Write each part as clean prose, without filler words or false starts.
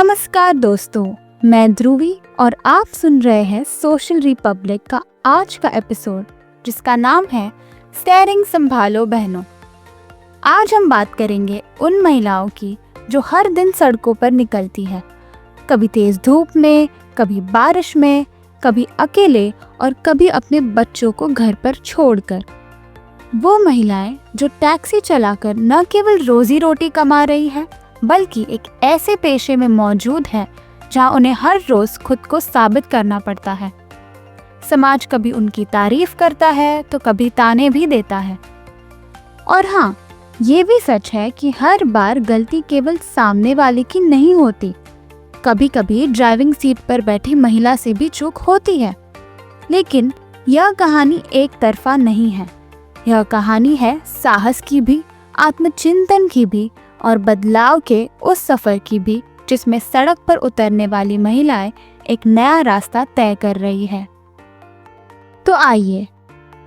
नमस्कार दोस्तों, मैं ध्रुवी और आप सुन रहे हैं सोशल रिपब्लिक का आज का एपिसोड जिसका नाम है स्टीयरिंग संभालो बहनों। आज हम बात करेंगे उन महिलाओं की जो हर दिन सड़कों पर निकलती है, कभी तेज धूप में, कभी बारिश में, कभी अकेले और कभी अपने बच्चों को घर पर छोड़कर। वो महिलाएं जो टैक्सी चलाकर न केवल रोजी रोटी कमा रही है बल्कि एक ऐसे पेशे में मौजूद है जहां उन्हें हर रोज खुद को साबित करना पड़ता है। समाज कभी उनकी तारीफ करता है तो कभी ताने भी देता है। और हाँ, ये भी सच है कि हर बार गलती केवल सामने वाले की नहीं होती। कभी कभी ड्राइविंग सीट पर बैठी महिला से भी चूक होती है। लेकिन यह कहानी एक तरफा नहीं है। यह कहानी है साहस की भी, आत्मचिंतन की भी और बदलाव के उस सफर की भी जिसमें सड़क पर उतरने वाली महिलाएं एक नया रास्ता तय कर रही है। तो आइए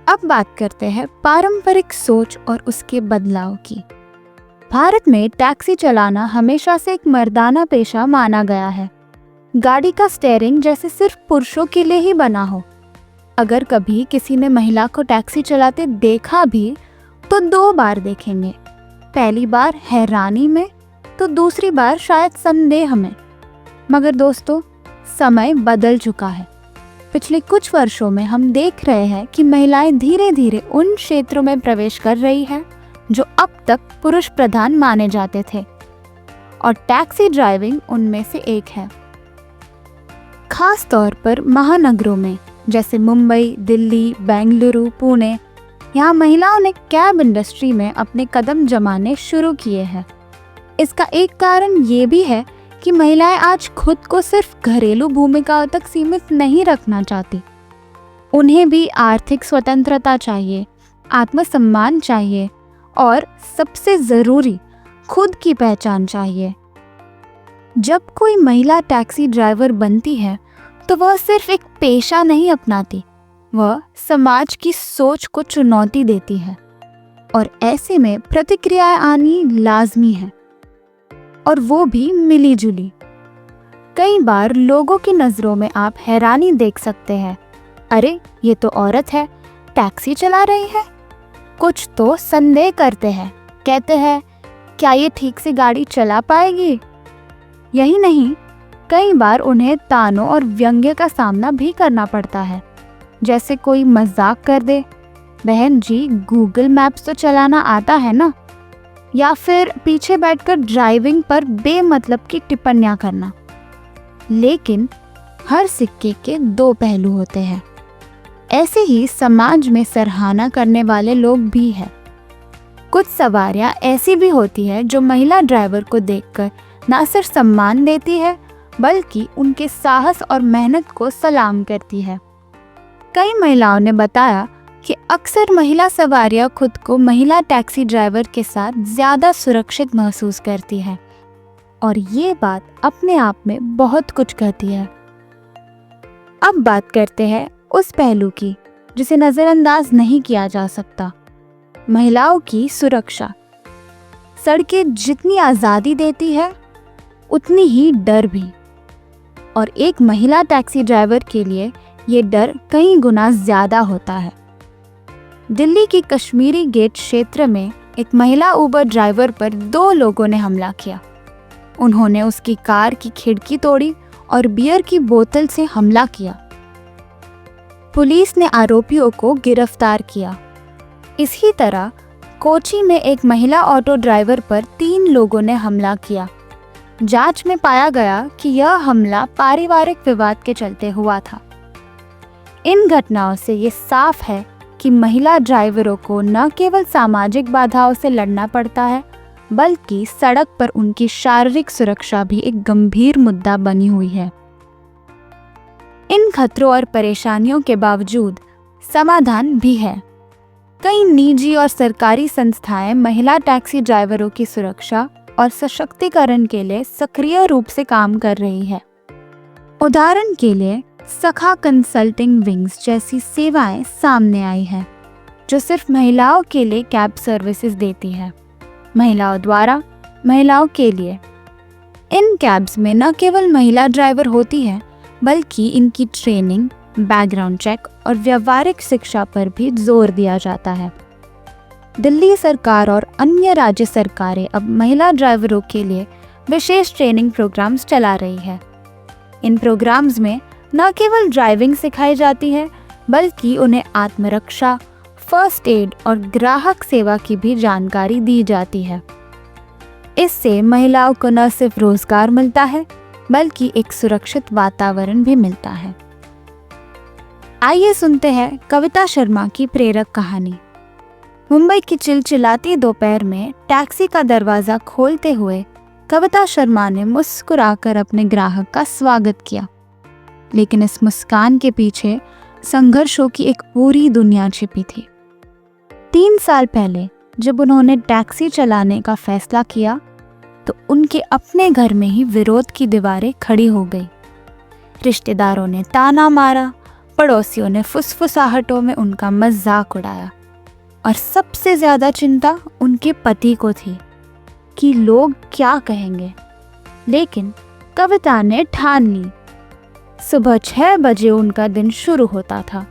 अब बात करते हैं पारंपरिक सोच और उसके बदलाव की। भारत में टैक्सी चलाना हमेशा से एक मर्दाना पेशा माना गया है। गाड़ी का स्टीयरिंग जैसे सिर्फ पुरुषों के लिए ही बना हो। अगर कभी किसी ने महिला को टैक्सी चलाते देखा भी तो 2 बार देखेंगे, पहली बार हैरानी में तो दूसरी बार शायद संदेह में। मगर दोस्तों, समय बदल चुका है। पिछले कुछ वर्षों में हम देख रहे हैं कि महिलाएं धीरे धीरे उन क्षेत्रों में प्रवेश कर रही हैं जो अब तक पुरुष प्रधान माने जाते थे, और टैक्सी ड्राइविंग उनमें से एक है। खास तौर पर महानगरों में जैसे मुंबई, दिल्ली, बेंगलुरु, पुणे, यहाँ महिलाओं ने कैब इंडस्ट्री में अपने कदम जमाने शुरू किए हैं। इसका एक कारण ये भी है कि महिलाएं आज खुद को सिर्फ घरेलू भूमिकाओं तक सीमित नहीं रखना चाहती। उन्हें भी आर्थिक स्वतंत्रता चाहिए, आत्मसम्मान चाहिए और सबसे ज़रूरी खुद की पहचान चाहिए। जब कोई महिला टैक्सी ड्राइवर बनती है तो वह सिर्फ एक पेशा नहीं अपनाती, वह समाज की सोच को चुनौती देती है। और ऐसे में प्रतिक्रियाएं आनी लाजमी है, और वो भी मिली जुली। कई बार लोगों की नज़रों में आप हैरानी देख सकते हैं, अरे ये तो औरत है, टैक्सी चला रही है। कुछ तो संदेह करते हैं, कहते हैं क्या ये ठीक से गाड़ी चला पाएगी। यही नहीं, कई बार उन्हें तानों और व्यंग्य का सामना भी करना पड़ता है। जैसे कोई मजाक कर दे, बहन जी गूगल मैप्स तो चलाना आता है ना, या फिर पीछे बैठकर ड्राइविंग पर बेमतलब की टिप्पणियां करना। लेकिन हर सिक्के के 2 पहलू होते हैं। ऐसे ही समाज में सराहना करने वाले लोग भी हैं। कुछ सवारियां ऐसी भी होती है जो महिला ड्राइवर को देखकर न सिर्फ सम्मान देती है बल्कि उनके साहस और मेहनत को सलाम करती है। कई महिलाओं ने बताया कि अक्सर महिला सवारियां खुद को महिला टैक्सी ड्राइवर के साथ ज़्यादा सुरक्षित महसूस करती है, और ये बात अपने आप में बहुत कुछ कहती है। अब बात करते हैं उस पहलू की जिसे नज़रअंदाज नहीं किया जा सकता, महिलाओं की सुरक्षा। सड़कें जितनी आज़ादी देती है उतनी ही डर भी, और एक महिला टैक्सी ड्राइवर के लिए ये डर कई गुना ज़्यादा होता है। दिल्ली की कश्मीरी गेट क्षेत्र में एक महिला उबर ड्राइवर पर 2 लोगों ने हमला किया। उन्होंने उसकी कार की खिड़की तोड़ी और बियर की बोतल से हमला किया। पुलिस ने आरोपियों को गिरफ्तार किया। इसी तरह कोची में एक महिला ऑटो ड्राइवर पर 3 लोगों ने हमला किया। जांच में पाया गया कि यह हमला पारिवारिक विवाद के चलते हुआ था। इन घटनाओं से ये साफ है कि महिला ड्राइवरों को न केवल सामाजिक बाधाओं से लड़ना पड़ता है बल्कि सड़क पर उनकी शारीरिक सुरक्षा भी एक गंभीर मुद्दा बनी हुई है। इन खतरों और परेशानियों के बावजूद समाधान भी है। कई निजी और सरकारी संस्थाएं महिला टैक्सी ड्राइवरों की सुरक्षा और सशक्तिकरण के लिए सक्रिय रूप से काम कर रही है। उदाहरण के लिए सखा कंसल्टिंग विंग्स जैसी सेवाएं सामने आई हैं, जो सिर्फ महिलाओं के लिए कैब सर्विसेज देती है, महिलाओं द्वारा महिलाओं के लिए। इन कैब्स में न केवल महिला ड्राइवर होती है, बल्कि इनकी ट्रेनिंग, बैकग्राउंड चेक और व्यावहारिक शिक्षा पर भी जोर दिया जाता है। दिल्ली सरकार और अन्य राज्य सरकारें अब महिला ड्राइवरों के लिए विशेष ट्रेनिंग प्रोग्राम्स चला रही है। इन प्रोग्राम्स में न केवल ड्राइविंग सिखाई जाती है, बल्कि उन्हें आत्मरक्षा, फर्स्ट एड और ग्राहक सेवा की भी जानकारी दी जाती है। इससे महिलाओं को न सिर्फ रोजगार मिलता है, बल्कि एक सुरक्षित वातावरण भी मिलता है। आइए सुनते हैं कविता शर्मा की प्रेरक कहानी। मुंबई की चिलचिलाती दोपहर में टैक्सी का दरवाजा खोलते हुए कविता शर्मा ने मुस्कुराकर अपने ग्राहक का स्वागत किया, लेकिन इस मुस्कान के पीछे संघर्षों की एक पूरी दुनिया छिपी थी। 3 साल पहले जब उन्होंने टैक्सी चलाने का फैसला किया, तो उनके अपने घर में ही विरोध की दीवारें खड़ी हो गई। रिश्तेदारों ने ताना मारा, पड़ोसियों ने फुसफुसाहटों में उनका मजाक उड़ाया, और सबसे ज्यादा चिंता उनके पति को थी कि लोग क्या कहेंगे। लेकिन कविता ने ठान ली। सुबह 6 बजे उनका दिन शुरू होता था।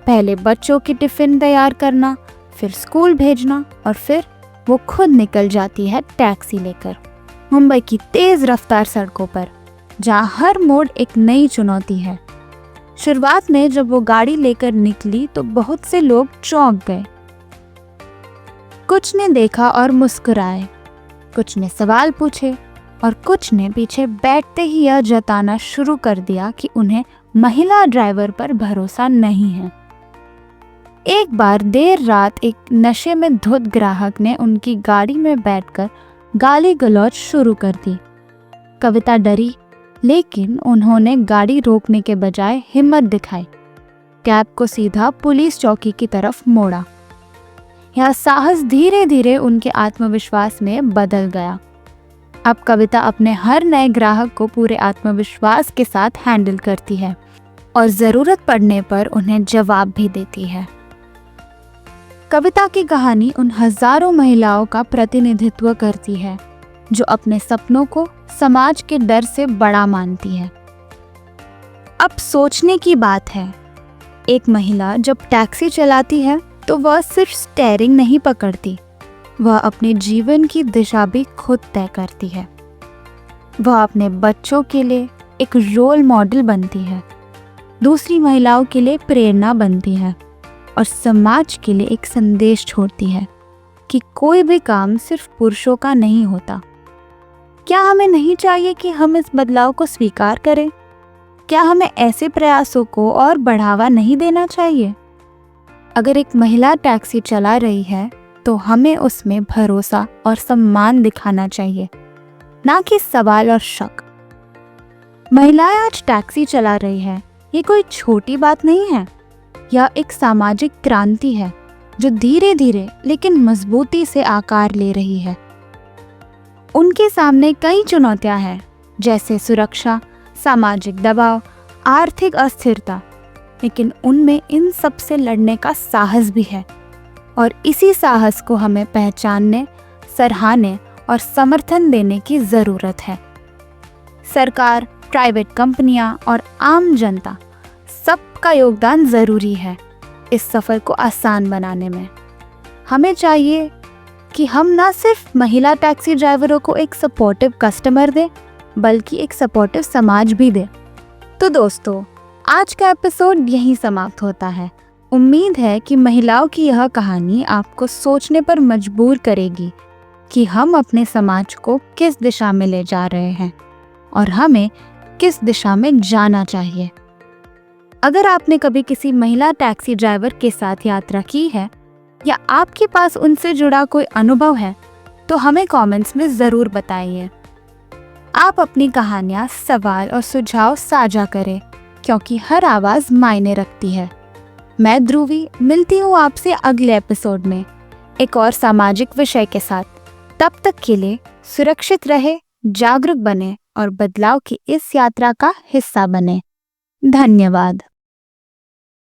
पहले बच्चों की टिफिन तैयार करना, फिर स्कूल भेजना, और फिर वो खुद निकल जाती है टैक्सी लेकर मुंबई की तेज रफ्तार सड़कों पर, जहाँ हर मोड़ एक नई चुनौती है। शुरुआत में जब वो गाड़ी लेकर निकली तो बहुत से लोग चौंक गए। कुछ ने देखा और मुस्कुराए, कुछ ने सवाल पूछे, और कुछ ने पीछे बैठते ही यह जताना शुरू कर दिया कि उन्हें महिला ड्राइवर पर भरोसा नहीं है। एक बार देर रात एक नशे में धुत ग्राहक ने उनकी गाड़ी में बैठकर गाली गलौज शुरू कर दी। कविता डरी, लेकिन उन्होंने गाड़ी रोकने के बजाय हिम्मत दिखाई, कैब को सीधा पुलिस चौकी की तरफ मोड़ा। यह साहस धीरे धीरे उनके आत्मविश्वास में बदल गया। अब कविता अपने हर नए ग्राहक को पूरे आत्मविश्वास के साथ हैंडल करती है और जरूरत पड़ने पर उन्हें जवाब भी देती है। कविता की कहानी उन हजारों महिलाओं का प्रतिनिधित्व करती है जो अपने सपनों को समाज के डर से बड़ा मानती है। अब सोचने की बात है, एक महिला जब टैक्सी चलाती है तो वह सिर्फ स्टीयरिंग नहीं पकड़ती, वह अपने जीवन की दिशा भी खुद तय करती है। वह अपने बच्चों के लिए एक रोल मॉडल बनती है, दूसरी महिलाओं के लिए प्रेरणा बनती है, और समाज के लिए एक संदेश छोड़ती है कि कोई भी काम सिर्फ पुरुषों का नहीं होता। क्या हमें नहीं चाहिए कि हम इस बदलाव को स्वीकार करें? क्या हमें ऐसे प्रयासों को और बढ़ावा नहीं देना चाहिए? अगर एक महिला टैक्सी चला रही है तो हमें उसमें भरोसा और सम्मान दिखाना चाहिए, ना कि सवाल और शक। महिलाएं आज टैक्सी चला रही है, ये कोई छोटी बात नहीं है। यह एक सामाजिक क्रांति है जो धीरे धीरे लेकिन मजबूती से आकार ले रही है। उनके सामने कई चुनौतियां हैं, जैसे सुरक्षा, सामाजिक दबाव, आर्थिक अस्थिरता, लेकिन उनमें इन सब से लड़ने का साहस भी है, और इसी साहस को हमें पहचानने, सराहने और समर्थन देने की ज़रूरत है। सरकार, प्राइवेट कंपनियां और आम जनता, सबका योगदान ज़रूरी है इस सफ़र को आसान बनाने में। हमें चाहिए कि हम ना सिर्फ महिला टैक्सी ड्राइवरों को एक सपोर्टिव कस्टमर दें, बल्कि एक सपोर्टिव समाज भी दें। तो दोस्तों, आज का एपिसोड यहीं समाप्त होता है। उम्मीद है कि महिलाओं की यह कहानी आपको सोचने पर मजबूर करेगी कि हम अपने समाज को किस दिशा में ले जा रहे हैं और हमें किस दिशा में जाना चाहिए। अगर आपने कभी किसी महिला टैक्सी ड्राइवर के साथ यात्रा की है या आपके पास उनसे जुड़ा कोई अनुभव है, तो हमें कमेंट्स में ज़रूर बताइए। आप अपनी कहानियाँ, सवाल और सुझाव साझा करें, क्योंकि हर आवाज़ मायने रखती है। मैं ध्रुवी मिलती हूँ आपसे अगले एपिसोड में एक और सामाजिक विषय के साथ। तब तक के लिए सुरक्षित रहे, जागरूक बने और बदलाव की इस यात्रा का हिस्सा बने। धन्यवाद।